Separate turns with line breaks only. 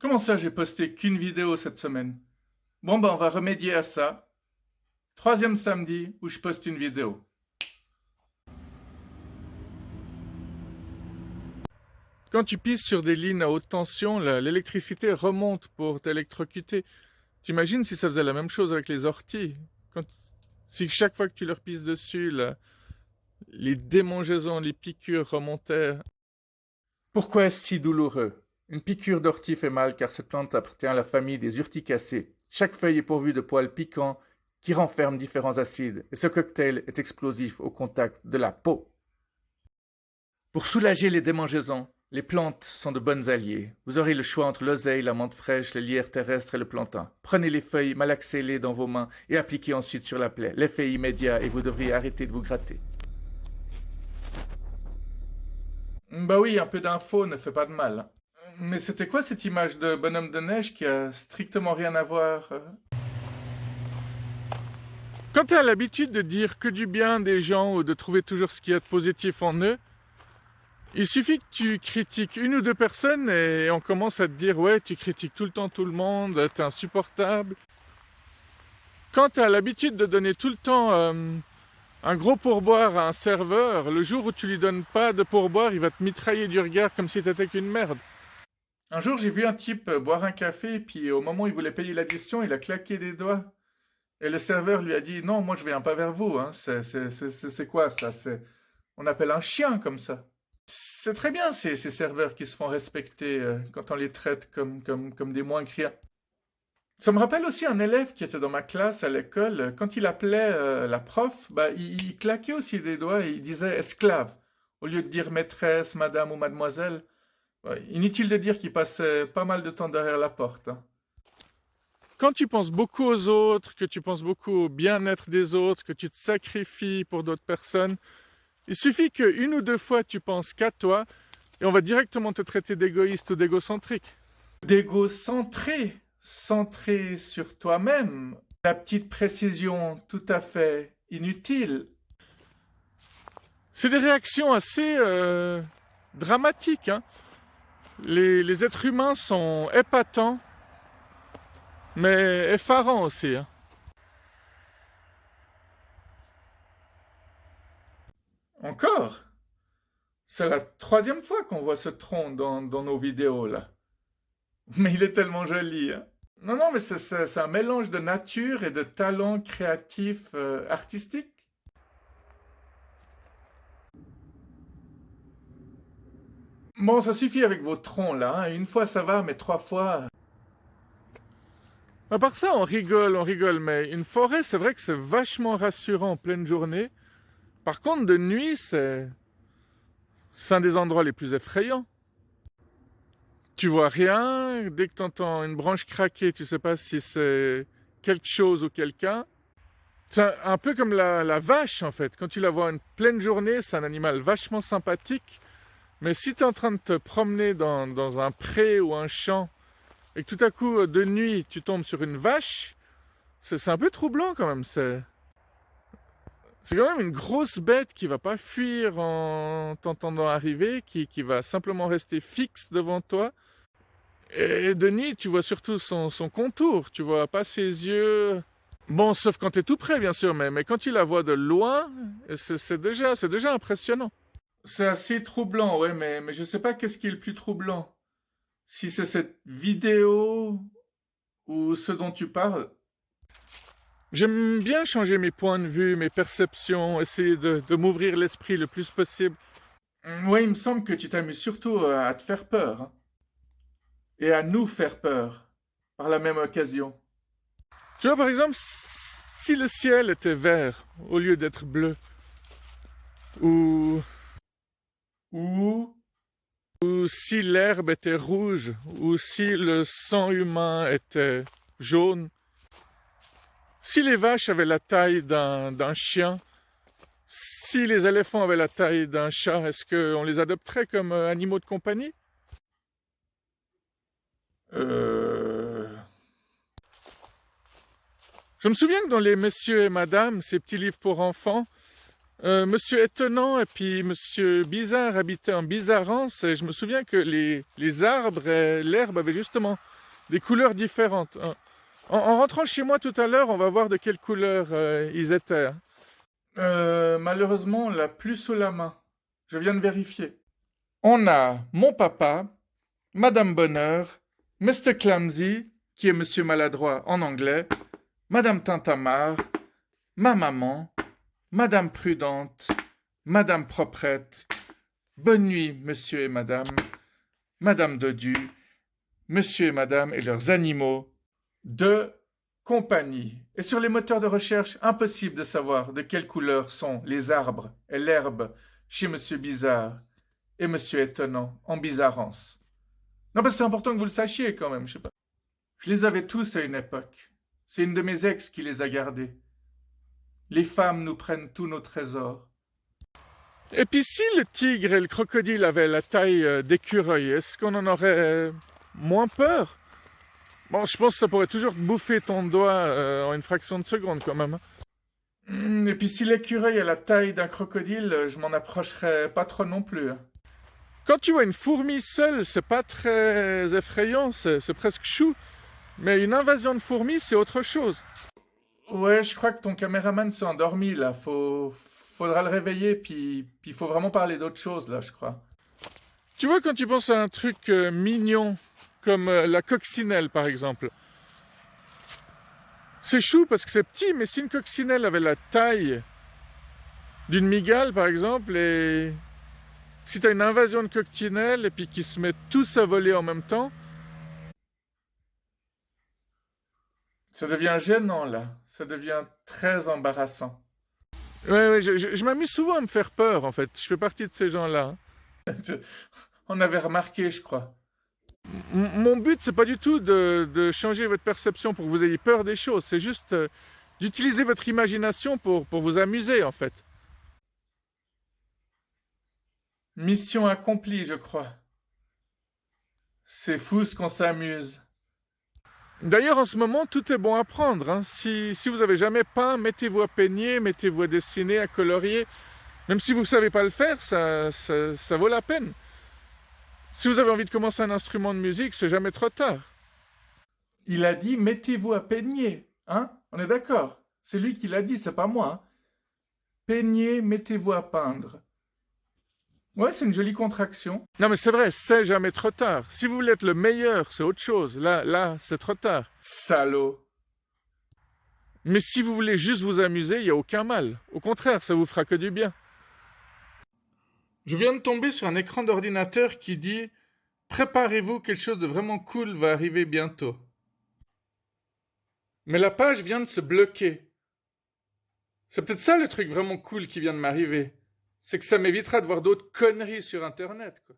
Comment ça, j'ai posté qu'une vidéo cette semaine? Bon, ben, on va remédier à ça. Troisième samedi où je poste une vidéo. Quand tu pisses sur des lignes à haute tension, l'électricité remonte pour t'électrocuter. T'imagines si ça faisait la même chose avec les orties? Si chaque fois que tu leur pisses dessus, les démangeaisons, les piqûres remontaient. Pourquoi est-ce si douloureux? Une piqûre d'ortie fait mal car cette plante appartient à la famille des urticacées. Chaque feuille est pourvue de poils piquants qui renferment différents acides et ce cocktail est explosif au contact de la peau. Pour soulager les démangeaisons, les plantes sont de bonnes alliées. Vous aurez le choix entre l'oseille, la menthe fraîche, les lierres terrestres et le plantain. Prenez les feuilles, malaxez-les dans vos mains et appliquez ensuite sur la plaie. L'effet est immédiat et vous devriez arrêter de vous gratter. Bah oui, un peu d'info ne fait pas de mal. Mais c'était quoi cette image de bonhomme de neige qui a strictement rien à voir? Quand tu as l'habitude de dire que du bien des gens ou de trouver toujours ce qu'il y a de positif en eux, il suffit que tu critiques une ou deux personnes et on commence à te dire ouais, tu critiques tout le temps tout le monde, t'es insupportable. Quand tu as l'habitude de donner tout le temps un gros pourboire à un serveur, le jour où tu lui donnes pas de pourboire, il va te mitrailler du regard comme si t'étais qu'une merde. Un jour, j'ai vu un type boire un café, puis au moment où il voulait payer l'addition, il a claqué des doigts. Et le serveur lui a dit non, moi je viens pas vers vous, hein. C'est quoi ça? On appelle un chien comme ça. C'est très bien ces serveurs qui se font respecter quand on les traite comme des moins que rien. Ça me rappelle aussi un élève qui était dans ma classe à l'école. Quand il appelait la prof, bah, il claquait aussi des doigts et il disait esclave au lieu de dire maîtresse, madame ou mademoiselle. Ouais, inutile de dire qu'il passait pas mal de temps derrière la porte, hein. Quand tu penses beaucoup aux autres, que tu penses beaucoup au bien-être des autres, que tu te sacrifies pour d'autres personnes, il suffit qu'une ou deux fois tu penses qu'à toi et on va directement te traiter d'égoïste ou d'égocentrique. D'égocentré, centré sur toi-même, la petite précision tout à fait inutile. C'est des réactions assez dramatiques, hein. Les êtres humains sont épatants, mais effarants aussi, hein. Encore? C'est la troisième fois qu'on voit ce tronc dans nos vidéos, là. Mais il est tellement joli, hein. Non, non, mais c'est un mélange de nature et de talent créatif artistique. Bon, ça suffit avec vos troncs, là, hein. Une fois ça va, mais trois fois... À part ça, on rigole, mais une forêt, c'est vrai que c'est vachement rassurant en pleine journée. Par contre, de nuit, c'est un des endroits les plus effrayants. Tu vois rien, dès que tu entends une branche craquer, tu sais pas si c'est quelque chose ou quelqu'un. C'est un peu comme la vache, en fait. Quand tu la vois une pleine journée, c'est un animal vachement sympathique. Mais si tu es en train de te promener dans un pré ou un champ, et que tout à coup, de nuit, tu tombes sur une vache, c'est un peu troublant quand même. C'est quand même une grosse bête qui va pas fuir en t'entendant arriver, qui va simplement rester fixe devant toi. Et de nuit, tu vois surtout son contour, tu vois pas ses yeux. Bon, sauf quand tu es tout près, bien sûr, mais quand tu la vois de loin, c'est déjà impressionnant. C'est assez troublant, ouais, mais je sais pas qu'est-ce qui est le plus troublant. Si c'est cette vidéo ou ce dont tu parles. J'aime bien changer mes points de vue, mes perceptions, essayer de m'ouvrir l'esprit le plus possible. Ouais, il me semble que tu t'amuses surtout à te faire peur, hein. Et à nous faire peur, par la même occasion. Tu vois, par exemple, si le ciel était vert au lieu d'être bleu, ou, ou, ou si l'herbe était rouge, ou si le sang humain était jaune, si les vaches avaient la taille d'un chien, si les éléphants avaient la taille d'un chat, est-ce qu'on les adopterait comme animaux de compagnie? Je me souviens que dans les Messieurs et Madame, ces petits livres pour enfants, Monsieur Étonnant et puis Monsieur Bizarre habitaient en Bizarrance et je me souviens que les arbres et l'herbe avaient justement des couleurs différentes. En rentrant chez moi tout à l'heure, on va voir de quelle couleur ils étaient. Hein. Malheureusement, on l'a plus sous la main. Je viens de vérifier. On a mon papa, Madame Bonheur, Mr. Clumsy, qui est Monsieur Maladroit en anglais, Madame Tintamarre, ma maman, Madame Prudente, Madame Proprette, bonne nuit, Monsieur et Madame, Madame Dodu, Monsieur et Madame et leurs animaux de compagnie. Et sur les moteurs de recherche, impossible de savoir de quelle couleur sont les arbres et l'herbe chez Monsieur Bizarre et Monsieur Étonnant en bizarrance. Non, parce que c'est important que vous le sachiez quand même, je sais pas. Je les avais tous à une époque. C'est une de mes ex qui les a gardés. Les femmes nous prennent tous nos trésors. Et puis si le tigre et le crocodile avaient la taille d'écureuil, est-ce qu'on en aurait moins peur? Bon, je pense que ça pourrait toujours te bouffer ton doigt en une fraction de seconde quand même. Et puis si l'écureuil a la taille d'un crocodile, je m'en approcherais pas trop non plus. Quand tu vois une fourmi seule, c'est pas très effrayant, c'est presque chou. Mais une invasion de fourmis, c'est autre chose. Ouais, je crois que ton caméraman s'est endormi là. Faudra le réveiller, puis faut vraiment parler d'autre chose là, je crois. Tu vois, quand tu penses à un truc mignon, comme la coccinelle par exemple, c'est chou parce que c'est petit, mais si une coccinelle avait la taille d'une mygale par exemple, et si tu as une invasion de coccinelles et puis qu'ils se mettent tous à voler en même temps, ça devient gênant là, ça devient très embarrassant. Ouais, je m'amuse souvent à me faire peur en fait, je fais partie de ces gens-là. On avait remarqué, je crois. Mon but, c'est pas du tout de changer votre perception pour que vous ayez peur des choses, c'est juste d'utiliser votre imagination pour vous amuser en fait. Mission accomplie, je crois. C'est fou ce qu'on s'amuse. D'ailleurs, en ce moment, tout est bon à prendre. Hein. Si vous n'avez jamais peint, mettez-vous à peigner, mettez-vous à dessiner, à colorier. Même si vous ne savez pas le faire, ça vaut la peine. Si vous avez envie de commencer un instrument de musique, c'est jamais trop tard. Il a dit mettez-vous à peigner. Hein? On est d'accord? C'est lui qui l'a dit, c'est pas moi. Hein? Peignez, mettez-vous à peindre. Ouais, c'est une jolie contraction. Non, mais c'est vrai, c'est jamais trop tard. Si vous voulez être le meilleur, c'est autre chose. Là, c'est trop tard. Salaud. Mais si vous voulez juste vous amuser, il n'y a aucun mal. Au contraire, ça vous fera que du bien. Je viens de tomber sur un écran d'ordinateur qui dit « Préparez-vous, quelque chose de vraiment cool va arriver bientôt. » Mais la page vient de se bloquer. C'est peut-être ça le truc vraiment cool qui vient de m'arriver. C'est que ça m'évitera de voir d'autres conneries sur Internet, quoi.